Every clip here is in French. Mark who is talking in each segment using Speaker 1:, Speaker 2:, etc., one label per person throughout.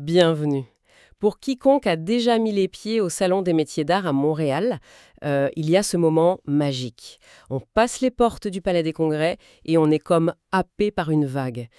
Speaker 1: Bienvenue. Pour quiconque a déjà mis les pieds au Salon des métiers d'art à Montréal, il y a ce moment magique. On passe les portes du Palais des Congrès et on est comme happé par une vague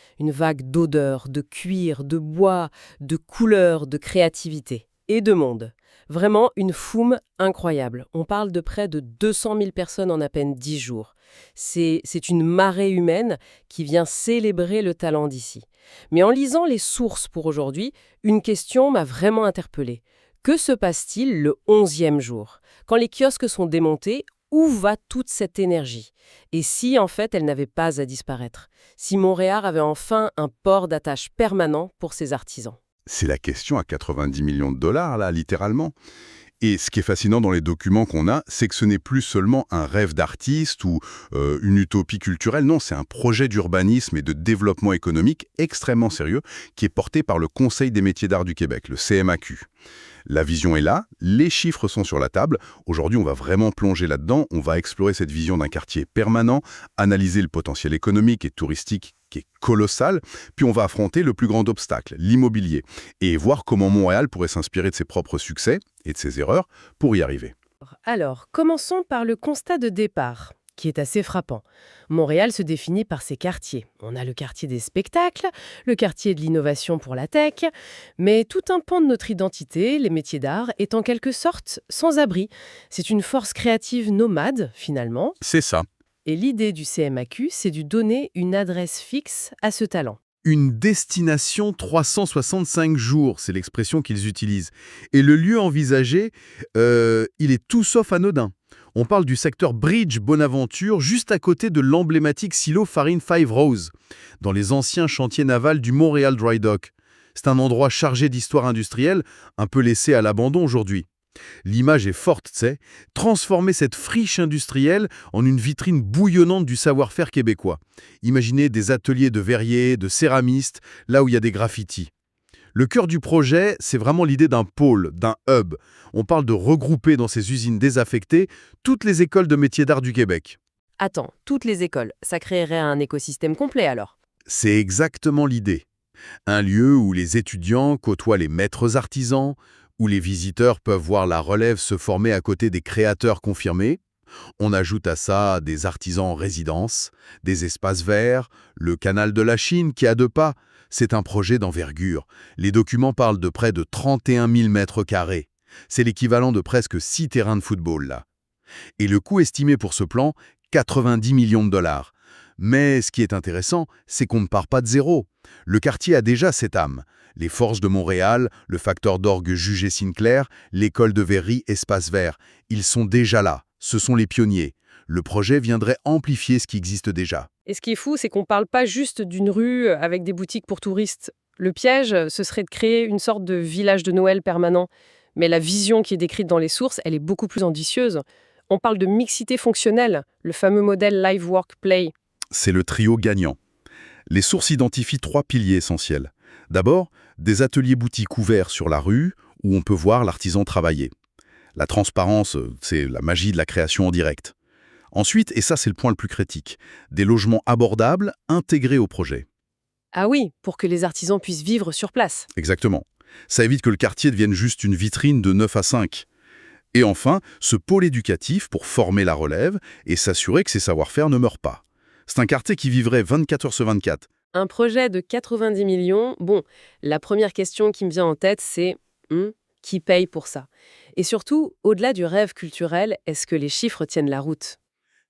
Speaker 1: d'odeurs, de cuir, de bois, de couleurs, de créativité et de monde. Vraiment une foum incroyable. On parle de près de 200 000 personnes en à peine 10 jours. C'est une marée humaine qui vient célébrer le talent d'ici. Mais en lisant les sources pour aujourd'hui, une question m'a vraiment interpellée. Que se passe-t-il le 11e jour? Quand les kiosques sont démontés, où va toute cette énergie? Et si, en fait, elle n'avait pas à disparaître? Si Montréal avait enfin un port d'attache permanent pour ses artisans?
Speaker 2: C'est la question à 90 millions de dollars, là, littéralement. Et ce qui est fascinant dans les documents qu'on a, c'est que ce n'est plus seulement un rêve d'artiste ou une utopie culturelle, non, c'est un projet d'urbanisme et de développement économique extrêmement sérieux qui est porté par le Conseil des métiers d'art du Québec, le CMAQ. La vision est là, les chiffres sont sur la table. Aujourd'hui, on va vraiment plonger là-dedans, on va explorer cette vision d'un quartier permanent, analyser le potentiel économique et touristique qui est colossal, puis on va affronter le plus grand obstacle, l'immobilier, et voir comment Montréal pourrait s'inspirer de ses propres succès et de ses erreurs pour y arriver.
Speaker 1: Alors, commençons par le constat de départ, qui est assez frappant. Montréal se définit par ses quartiers. On a le quartier des spectacles, le quartier de l'innovation pour la tech, mais tout un pan de notre identité, les métiers d'art, est en quelque sorte sans abri. C'est une force créative nomade, finalement,
Speaker 2: C'est ça.
Speaker 1: et l'idée du CMAQ, c'est de donner une adresse fixe à ce talent.
Speaker 3: Une destination 365 jours, c'est l'expression qu'ils utilisent. Et le lieu envisagé, il est tout sauf anodin. On parle du secteur Bridge Bonaventure, juste à côté de l'emblématique silo Farine Five Rose, dans les anciens chantiers navals du Montréal Dry Dock. C'est un endroit chargé d'histoire industrielle, un peu laissé à l'abandon aujourd'hui. L'image est forte, tu sais. Transformer cette friche industrielle en une vitrine bouillonnante du savoir-faire québécois. Imaginez des ateliers de verriers, de céramistes, là où il y a des graffitis. Le cœur du projet, c'est vraiment l'idée d'un pôle, d'un hub. On parle de regrouper dans ces usines désaffectées toutes les écoles de métiers d'art du Québec.
Speaker 1: Attends, toutes les écoles, ça créerait un écosystème complet alors?
Speaker 3: C'est exactement l'idée. Un lieu où les étudiants côtoient les maîtres artisans, où les visiteurs peuvent voir la relève se former à côté des créateurs confirmés. On ajoute à ça des artisans en résidence, des espaces verts, le canal de la Chine qui a 2 pas. C'est un projet d'envergure. Les documents parlent de près de 31 000 mètres carrés. C'est l'équivalent de presque 6 terrains de football, là. Et le coût estimé pour ce plan, 90 millions de dollars. Mais ce qui est intéressant, c'est qu'on ne part pas de zéro. Le quartier a déjà cette âme. Les forces de Montréal, le facteur d'orgue Jugé Sinclair, l'école de verrerie Espace Vert, ils sont déjà là. Ce sont les pionniers. Le projet viendrait amplifier ce qui existe déjà.
Speaker 1: Et ce qui est fou, c'est qu'on ne parle pas juste d'une rue avec des boutiques pour touristes. Le piège, ce serait de créer une sorte de village de Noël permanent. Mais la vision qui est décrite dans les sources, elle est beaucoup plus ambitieuse. On parle de mixité fonctionnelle, le fameux modèle Live Work Play.
Speaker 2: C'est le trio gagnant. Les sources identifient 3 piliers essentiels. D'abord, des ateliers boutiques ouverts sur la rue où on peut voir l'artisan travailler. La transparence, c'est la magie de la création en direct. Ensuite, et ça c'est le point le plus critique, des logements abordables intégrés au projet.
Speaker 1: Ah oui, pour que les artisans puissent vivre sur place.
Speaker 2: Exactement. Ça évite que le quartier devienne juste une vitrine de 9 à 5. Et enfin, ce pôle éducatif pour former la relève et s'assurer que ses savoir-faire ne meurent pas. C'est un quartier qui vivrait 24 heures sur 24.
Speaker 1: Un projet de 90 millions, bon, la première question qui me vient en tête, c'est qui paye pour ça? Et surtout, au-delà du rêve culturel, est-ce que les chiffres tiennent la route?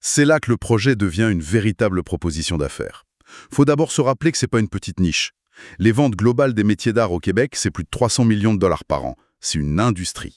Speaker 2: C'est là que le projet devient une véritable proposition d'affaires. Faut d'abord se rappeler que c'est pas une petite niche. Les ventes globales des métiers d'art au Québec, c'est plus de 300 millions de dollars par an. C'est une industrie.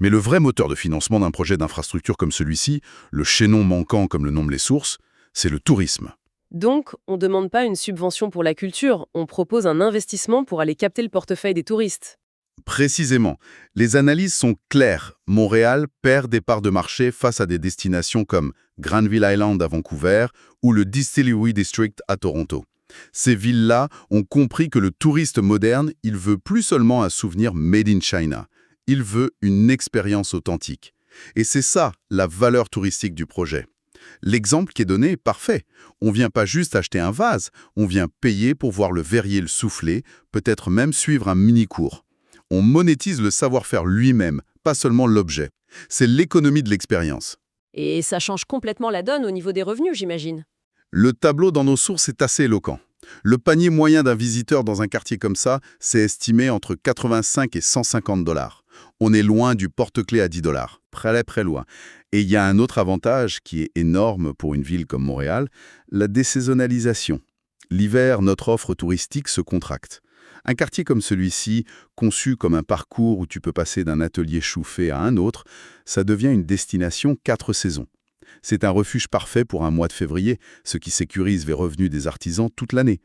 Speaker 2: Mais le vrai moteur de financement d'un projet d'infrastructure comme celui-ci, le chaînon manquant comme le nomment les sources, c'est le tourisme.
Speaker 1: Donc, on ne demande pas une subvention pour la culture, on propose un investissement pour aller capter le portefeuille des touristes.
Speaker 2: Précisément, les analyses sont claires. Montréal perd des parts de marché face à des destinations comme Granville Island à Vancouver ou le Distillery District à Toronto. Ces villes-là ont compris que le touriste moderne, il veut plus seulement un souvenir made in China. Il veut une expérience authentique. Et c'est ça, la valeur touristique du projet.
Speaker 3: L'exemple qui est donné est parfait. On vient pas juste acheter un vase, on vient payer pour voir le verrier le souffler, peut-être même suivre un mini-cours. On monétise le savoir-faire lui-même, pas seulement l'objet. C'est l'économie de l'expérience.
Speaker 1: Et ça change complètement la donne au niveau des revenus, j'imagine.
Speaker 3: Le tableau dans nos sources est assez éloquent. Le panier moyen d'un visiteur dans un quartier comme ça, c'est estimé entre 85 et 150 $. On est loin du porte-clés à 10 $. Très loin. Et il y a un autre avantage qui est énorme pour une ville comme Montréal, la désaisonnalisation. L'hiver, notre offre touristique se contracte. Un quartier comme celui-ci, conçu comme un parcours où tu peux passer d'un atelier chauffé à un autre, ça devient une destination 4 saisons. C'est un refuge parfait pour un mois de février, ce qui sécurise les revenus des artisans toute l'année.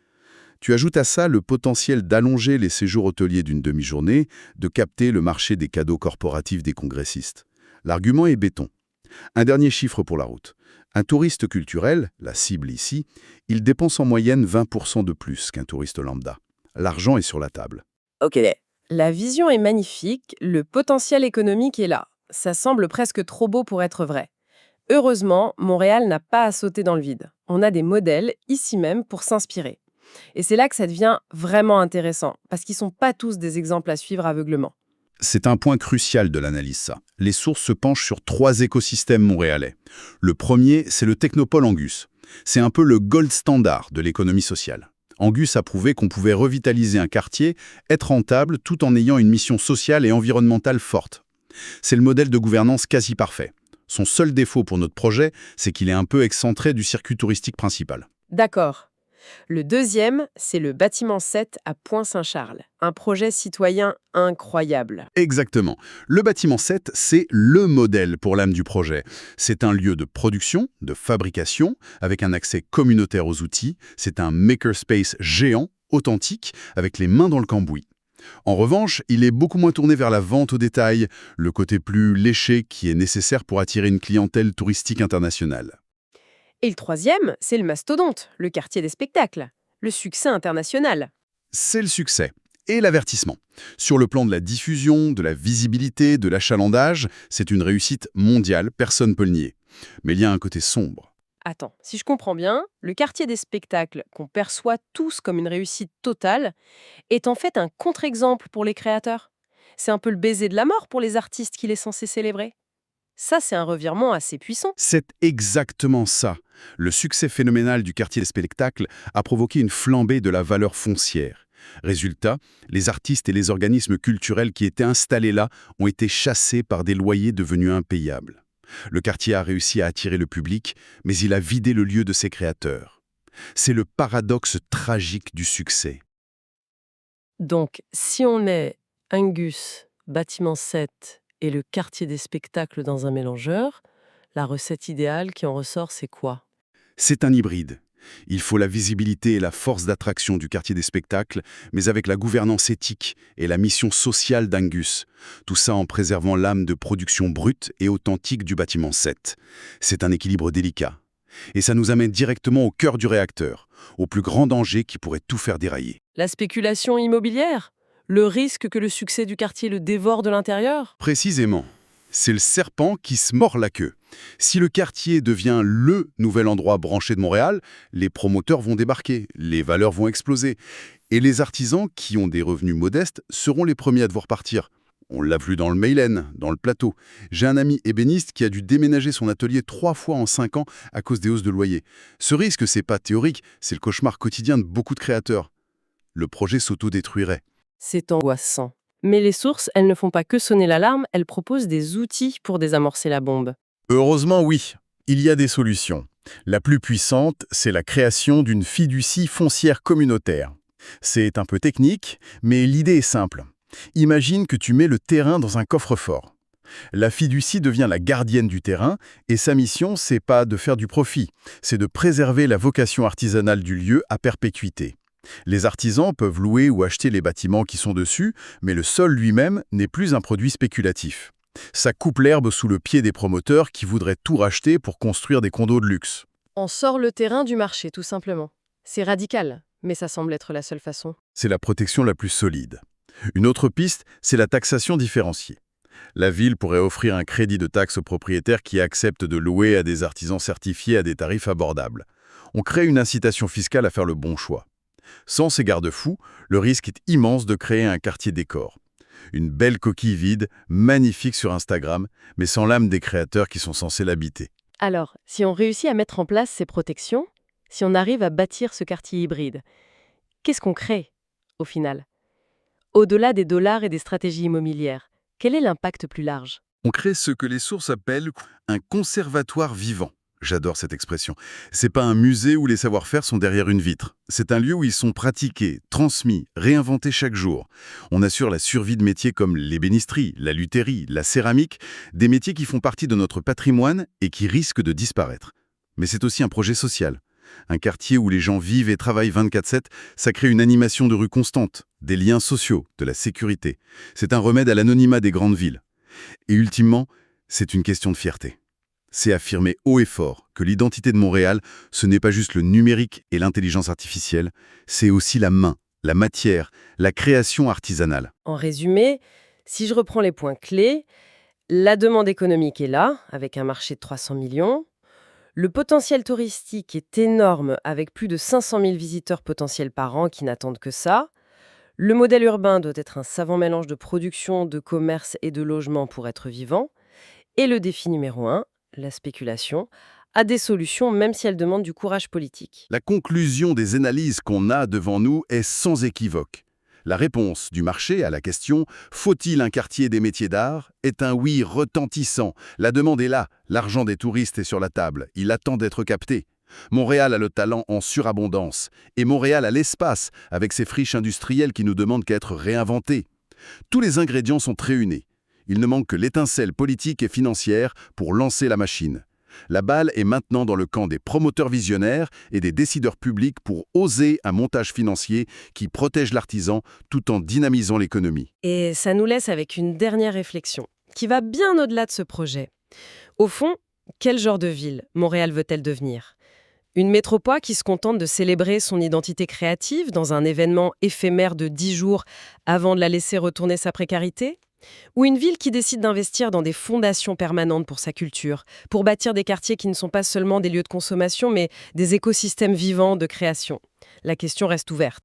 Speaker 3: Tu ajoutes à ça le potentiel d'allonger les séjours hôteliers d'une demi-journée, de capter le marché des cadeaux corporatifs des congressistes. L'argument est béton. Un dernier chiffre pour la route. Un touriste culturel, la cible ici, il dépense en moyenne 20% de plus qu'un touriste lambda. L'argent est sur la table.
Speaker 1: Ok. La vision est magnifique, le potentiel économique est là. Ça semble presque trop beau pour être vrai. Heureusement, Montréal n'a pas à sauter dans le vide. On a des modèles ici même pour s'inspirer. Et c'est là que ça devient vraiment intéressant, parce qu'ils ne sont pas tous des exemples à suivre aveuglement.
Speaker 3: C'est un point crucial de l'analyse, ça. Les sources se penchent sur 3 écosystèmes montréalais. Le premier, c'est le technopole Angus. C'est un peu le gold standard de l'économie sociale. Angus a prouvé qu'on pouvait revitaliser un quartier, être rentable tout en ayant une mission sociale et environnementale forte. C'est le modèle de gouvernance quasi parfait. Son seul défaut pour notre projet, c'est qu'il est un peu excentré du circuit touristique principal.
Speaker 1: D'accord. Le deuxième, c'est le bâtiment 7 à Pointe-Saint-Charles. Un projet citoyen incroyable.
Speaker 3: Exactement. Le bâtiment 7, c'est le modèle pour l'âme du projet. C'est un lieu de production, de fabrication, avec un accès communautaire aux outils. C'est un makerspace géant, authentique, avec les mains dans le cambouis. En revanche, il est beaucoup moins tourné vers la vente au détail, le côté plus léché qui est nécessaire pour attirer une clientèle touristique internationale.
Speaker 1: Et le troisième, c'est le mastodonte, le quartier des spectacles. Le succès international.
Speaker 3: C'est le succès et l'avertissement. Sur le plan de la diffusion, de la visibilité, de l'achalandage, c'est une réussite mondiale, personne ne peut le nier. Mais il y a un côté sombre.
Speaker 1: Attends, si je comprends bien, le quartier des spectacles, qu'on perçoit tous comme une réussite totale, est en fait un contre-exemple pour les créateurs. C'est un peu le baiser de la mort pour les artistes qu'il est censé célébrer. Ça, c'est un revirement assez puissant.
Speaker 3: C'est exactement ça. Le succès phénoménal du quartier des spectacles a provoqué une flambée de la valeur foncière. Résultat, les artistes et les organismes culturels qui étaient installés là ont été chassés par des loyers devenus impayables. Le quartier a réussi à attirer le public, mais il a vidé le lieu de ses créateurs. C'est le paradoxe tragique du succès.
Speaker 1: Donc, si on met Angus, bâtiment 7 et le quartier des spectacles dans un mélangeur, la recette idéale qui en ressort, c'est quoi?
Speaker 3: C'est un hybride. Il faut la visibilité et la force d'attraction du quartier des spectacles, mais avec la gouvernance éthique et la mission sociale d'Angus. Tout ça en préservant l'âme de production brute et authentique du bâtiment 7. C'est un équilibre délicat. Et ça nous amène directement au cœur du réacteur, au plus grand danger qui pourrait tout faire dérailler.
Speaker 1: La spéculation immobilière? Le risque que le succès du quartier le dévore de l'intérieur?
Speaker 3: Précisément. C'est le serpent qui se mord la queue. Si le quartier devient le nouvel endroit branché de Montréal, les promoteurs vont débarquer, les valeurs vont exploser. Et les artisans, qui ont des revenus modestes, seront les premiers à devoir partir. On l'a vu dans le Meylen, dans le Plateau. J'ai un ami ébéniste qui a dû déménager son atelier 3 fois en 5 ans à cause des hausses de loyer. Ce risque, c'est pas théorique, c'est le cauchemar quotidien de beaucoup de créateurs. Le projet s'autodétruirait.
Speaker 1: C'est angoissant. Mais les sources, elles ne font pas que sonner l'alarme, elles proposent des outils pour désamorcer la bombe.
Speaker 4: Heureusement, oui. Il y a des solutions. La plus puissante, c'est la création d'une fiducie foncière communautaire. C'est un peu technique, mais l'idée est simple. Imagine que tu mets le terrain dans un coffre-fort. La fiducie devient la gardienne du terrain et sa mission, c'est pas de faire du profit, c'est de préserver la vocation artisanale du lieu à perpétuité. Les artisans peuvent louer ou acheter les bâtiments qui sont dessus, mais le sol lui-même n'est plus un produit spéculatif. Ça coupe l'herbe sous le pied des promoteurs qui voudraient tout racheter pour construire des condos de luxe.
Speaker 1: On sort le terrain du marché, tout simplement. C'est radical, mais ça semble être la seule façon.
Speaker 3: C'est la protection la plus solide. Une autre piste, c'est la taxation différenciée.
Speaker 4: La ville pourrait offrir un crédit de taxe aux propriétaires qui acceptent de louer à des artisans certifiés à des tarifs abordables. On crée une incitation fiscale à faire le bon choix. Sans ces garde-fous, le risque est immense de créer un quartier décor. Une belle coquille vide, magnifique sur Instagram, mais sans l'âme des créateurs qui sont censés l'habiter.
Speaker 1: Alors, si on réussit à mettre en place ces protections, si on arrive à bâtir ce quartier hybride, qu'est-ce qu'on crée, au final? Au-delà des dollars et des stratégies immobilières, quel est l'impact plus large?
Speaker 4: On crée ce que les sources appellent un conservatoire vivant. J'adore cette expression. C'est pas un musée où les savoir-faire sont derrière une vitre. C'est un lieu où ils sont pratiqués, transmis, réinventés chaque jour. On assure la survie de métiers comme l'ébénisterie, la lutherie, la céramique, des métiers qui font partie de notre patrimoine et qui risquent de disparaître. Mais c'est aussi un projet social. Un quartier où les gens vivent et travaillent 24/7, ça crée une animation de rue constante, des liens sociaux, de la sécurité. C'est un remède à l'anonymat des grandes villes. Et ultimement, c'est une question de fierté. C'est affirmer haut et fort que l'identité de Montréal, ce n'est pas juste le numérique et l'intelligence artificielle, c'est aussi la main, la matière, la création artisanale.
Speaker 1: En résumé, si je reprends les points clés, la demande économique est là, avec un marché de 300 millions. Le potentiel touristique est énorme, avec plus de 500 000 visiteurs potentiels par an qui n'attendent que ça. Le modèle urbain doit être un savant mélange de production, de commerce et de logement pour être vivant. Et le défi numéro 1, la spéculation, a des solutions même si elles demandent du courage politique.
Speaker 4: La conclusion des analyses qu'on a devant nous est sans équivoque. La réponse du marché à la question « Faut-il un quartier des métiers d'art ?» est un oui retentissant. La demande est là, l'argent des touristes est sur la table, il attend d'être capté. Montréal a le talent en surabondance, et Montréal a l'espace, avec ses friches industrielles qui nous demandent qu'à être réinventées. Tous les ingrédients sont réunis. Il ne manque que l'étincelle politique et financière pour lancer la machine. La balle est maintenant dans le camp des promoteurs visionnaires et des décideurs publics pour oser un montage financier qui protège l'artisan tout en dynamisant l'économie.
Speaker 1: Et ça nous laisse avec une dernière réflexion, qui va bien au-delà de ce projet. Au fond, quel genre de ville Montréal veut-elle devenir ? Une métropole qui se contente de célébrer son identité créative dans un événement éphémère de 10 jours avant de la laisser retourner sa précarité ? Ou une ville qui décide d'investir dans des fondations permanentes pour sa culture, pour bâtir des quartiers qui ne sont pas seulement des lieux de consommation, mais des écosystèmes vivants de création. La question reste ouverte.